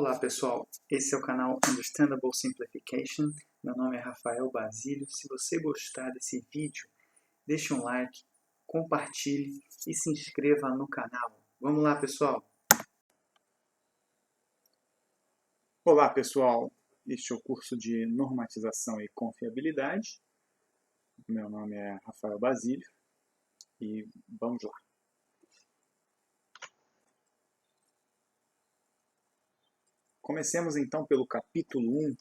Olá pessoal, esse é o canal Understandable Simplification, meu nome é Rafael Basílio. Se você gostar desse vídeo, deixe um like, compartilhe e se inscreva no canal. Vamos lá pessoal! Olá pessoal, este é o curso de Normatização e Confiabilidade. Meu nome é Rafael Basílio e vamos lá. Comecemos então pelo capítulo 1,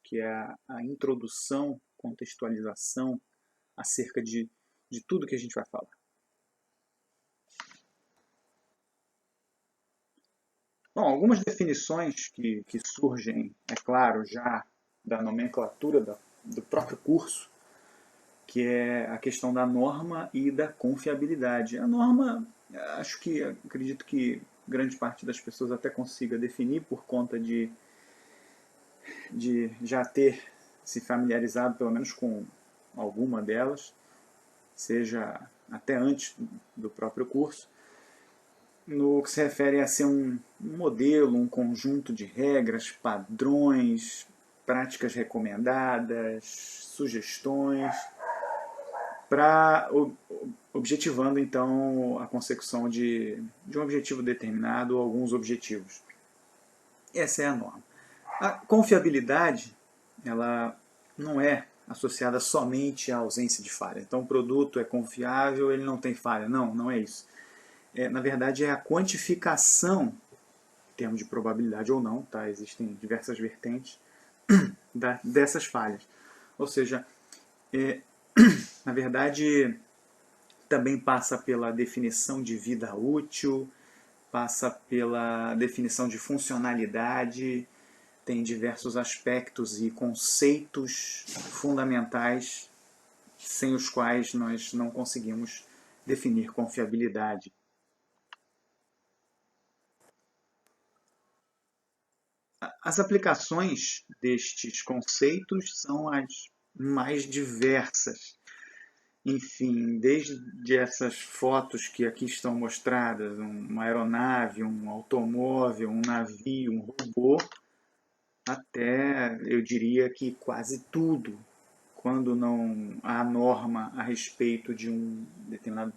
que é a introdução, contextualização acerca de tudo que a gente vai falar. Bom, algumas definições que surgem, é claro, já da nomenclatura do próprio curso, que é a questão da norma e da confiabilidade. A norma, acredito que grande parte das pessoas até consiga definir por conta de já ter se familiarizado pelo menos com alguma delas, seja até antes do próprio curso, no que se refere a ser um modelo, um conjunto de regras, padrões, práticas recomendadas, sugestões, para objetivando então a consecução de um objetivo determinado ou alguns objetivos. Essa é a norma. A confiabilidade, ela não é associada somente à ausência de falha. Então o produto é confiável, ele não tem falha. Não, não é isso. Na verdade é a quantificação, em termos de probabilidade ou não, tá? Existem diversas vertentes dessas falhas. Ou seja, na verdade também passa pela definição de vida útil, passa pela definição de funcionalidade, tem diversos aspectos e conceitos fundamentais sem os quais nós não conseguimos definir confiabilidade. As aplicações destes conceitos são as mais diversas. Enfim, desde essas fotos que aqui estão mostradas, uma aeronave, um automóvel, um navio, um robô, até eu diria que quase tudo, quando não há norma a respeito de um determinado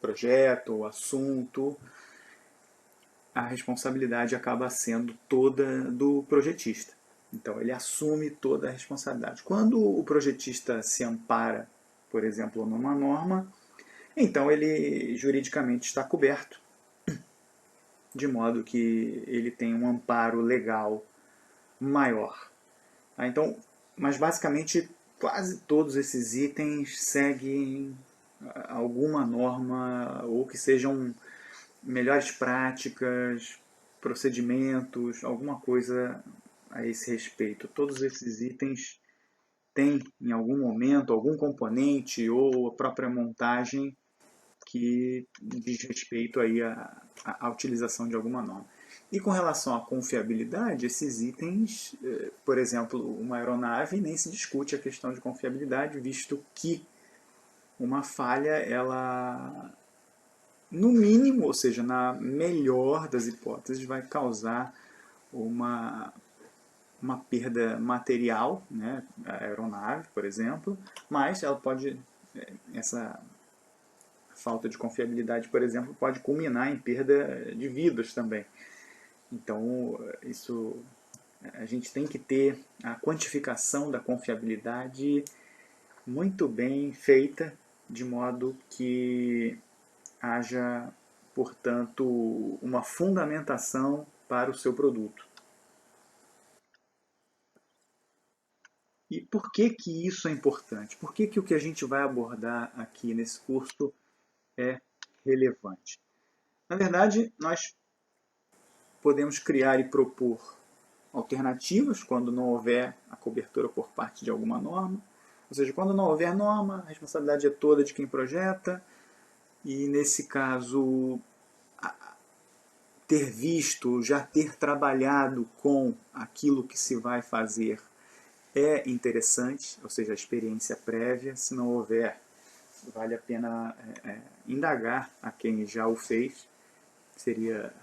projeto ou assunto, a responsabilidade acaba sendo toda do projetista. Então ele assume toda a responsabilidade. Quando o projetista se ampara, por exemplo, numa norma, então ele juridicamente está coberto, de modo que ele tem um amparo legal maior. Então, mas basicamente quase todos esses itens seguem alguma norma ou que sejam melhores práticas, procedimentos, alguma coisa a esse respeito. Todos esses itens têm em algum momento algum componente ou a própria montagem que diz respeito aí à utilização de alguma norma. E com relação à confiabilidade, esses itens, por exemplo, uma aeronave, nem se discute a questão de confiabilidade, visto que uma falha, ela, no mínimo, ou seja, na melhor das hipóteses, vai causar uma perda material, né, a aeronave, por exemplo, mas ela pode, essa falta de confiabilidade, por exemplo, pode culminar em perda de vidas também. Então, a gente tem que ter a quantificação da confiabilidade muito bem feita, de modo que haja, portanto, uma fundamentação para o seu produto. E por que isso é importante? Por que o que a gente vai abordar aqui nesse curso é relevante? Na verdade, nós podemos criar e propor alternativas quando não houver a cobertura por parte de alguma norma. Ou seja, quando não houver norma, a responsabilidade é toda de quem projeta. E nesse caso, ter visto, já ter trabalhado com aquilo que se vai fazer é interessante, ou seja, a experiência prévia. Se não houver, vale a pena indagar a quem já o fez. Seria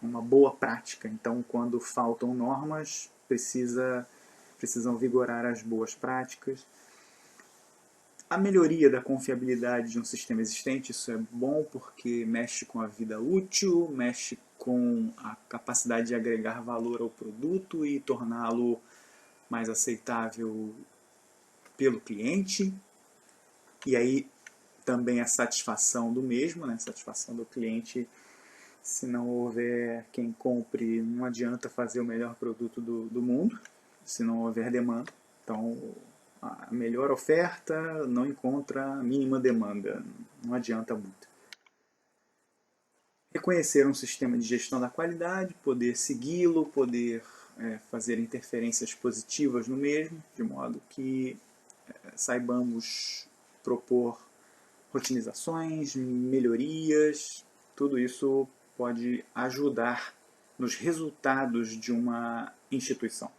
uma boa prática. Então, quando faltam normas, precisam vigorar as boas práticas. A melhoria da confiabilidade de um sistema existente, isso é bom porque mexe com a vida útil, mexe com a capacidade de agregar valor ao produto e torná-lo mais aceitável pelo cliente. E aí também a satisfação do mesmo, né? Satisfação do cliente. Se não houver quem compre, não adianta fazer o melhor produto do mundo, se não houver demanda. Então, a melhor oferta não encontra a mínima demanda, não adianta muito. Reconhecer um sistema de gestão da qualidade, poder segui-lo, poder fazer interferências positivas no mesmo, de modo que saibamos propor rotinizações, melhorias, tudo isso pode ajudar nos resultados de uma instituição.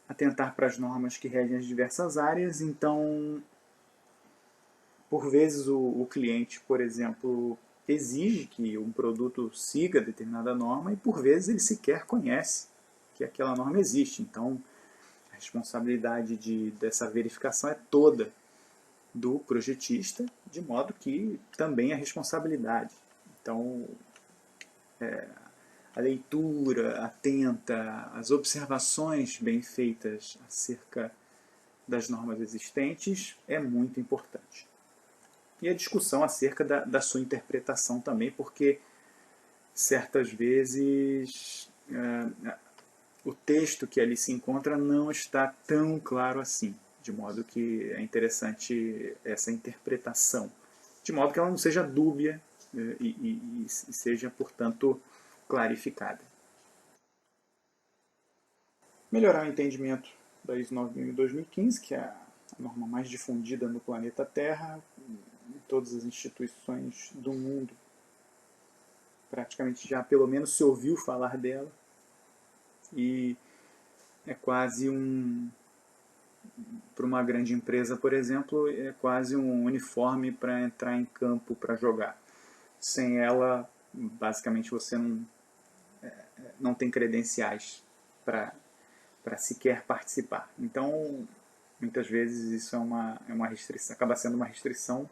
Atentar para as normas que regem as diversas áreas, então, por vezes o cliente, por exemplo, exige que um produto siga determinada norma e por vezes ele sequer conhece que aquela norma existe. Então, a responsabilidade dessa verificação é toda do projetista, de modo que também a responsabilidade. Então, a leitura atenta, as observações bem feitas acerca das normas existentes é muito importante. E a discussão acerca da sua interpretação também, porque certas vezes o texto que ali se encontra não está tão claro assim, de modo que é interessante essa interpretação, de modo que ela não seja dúbia e seja, portanto, clarificada. Melhorar o entendimento da ISO 9001-2015, que é a norma mais difundida no planeta Terra, em todas as instituições do mundo. Praticamente já pelo menos se ouviu falar dela. E é quase para uma grande empresa, por exemplo, é quase um uniforme para entrar em campo para jogar. Sem ela, basicamente você não tem credenciais para sequer participar. Então, muitas vezes isso é uma restrição, acaba sendo uma restrição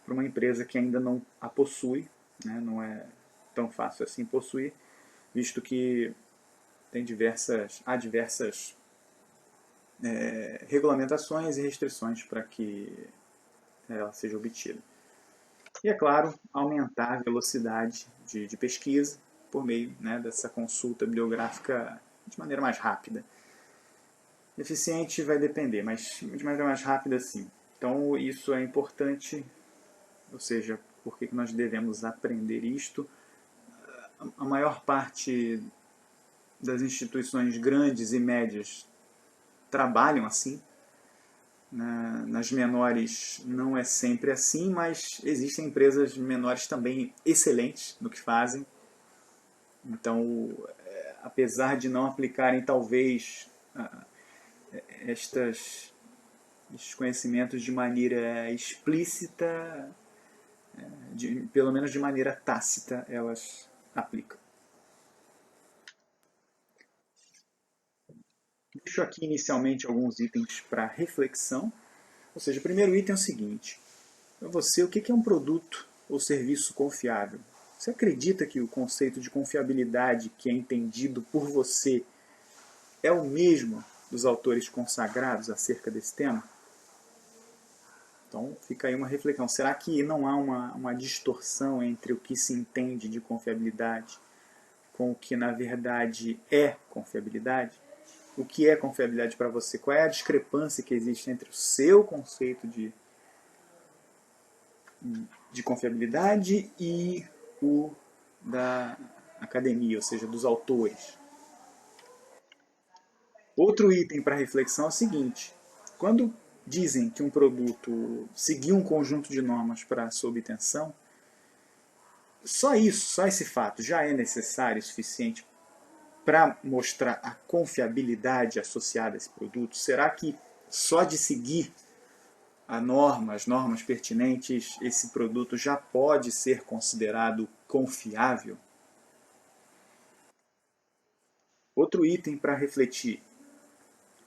para uma empresa que ainda não a possui, né? Não é tão fácil assim possuir, visto que há diversas regulamentações e restrições para que ela seja obtida. E, é claro, aumentar a velocidade de pesquisa por meio, né, dessa consulta bibliográfica de maneira mais rápida. Eficiente vai depender, mas de maneira mais rápida sim. Então isso é importante, ou seja, por que nós devemos aprender isto? A maior parte das instituições grandes e médias trabalham assim. Nas menores não é sempre assim, mas existem empresas menores também excelentes no que fazem. Então, apesar de não aplicarem talvez estes conhecimentos de maneira explícita, pelo menos de maneira tácita, elas aplicam. Deixo aqui inicialmente alguns itens para reflexão. Ou seja, o primeiro item é o seguinte: para você, o que é um produto ou serviço confiável? Você acredita que o conceito de confiabilidade que é entendido por você é o mesmo dos autores consagrados acerca desse tema? Então fica aí uma reflexão. Será que não há uma distorção entre o que se entende de confiabilidade com o que na verdade é confiabilidade? O que é confiabilidade para você? Qual é a discrepância que existe entre o seu conceito de confiabilidade e o da academia, ou seja, dos autores? Outro item para reflexão é o seguinte: quando dizem que um produto seguiu um conjunto de normas para a sua obtenção, só esse fato já é necessário e suficiente para mostrar a confiabilidade associada a esse produto? Será que só de seguir as normas pertinentes, esse produto já pode ser considerado confiável? Outro item para refletir.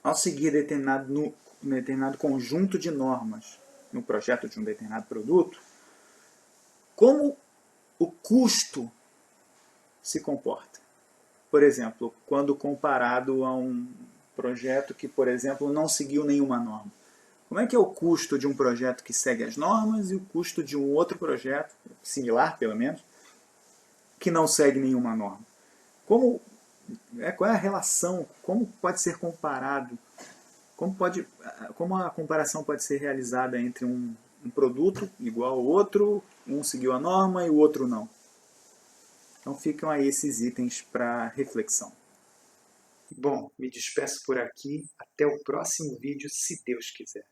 Ao seguir determinado conjunto de normas no projeto de um determinado produto, como o custo se comporta? Por exemplo, quando comparado a um projeto que, por exemplo, não seguiu nenhuma norma. Como é que é o custo de um projeto que segue as normas e o custo de um outro projeto, similar pelo menos, que não segue nenhuma norma? Qual é a relação? Como pode ser comparado? Como a comparação pode ser realizada entre um produto igual ao outro, um seguiu a norma e o outro não? Então ficam aí esses itens para reflexão. Bom, me despeço por aqui. Até o próximo vídeo, se Deus quiser.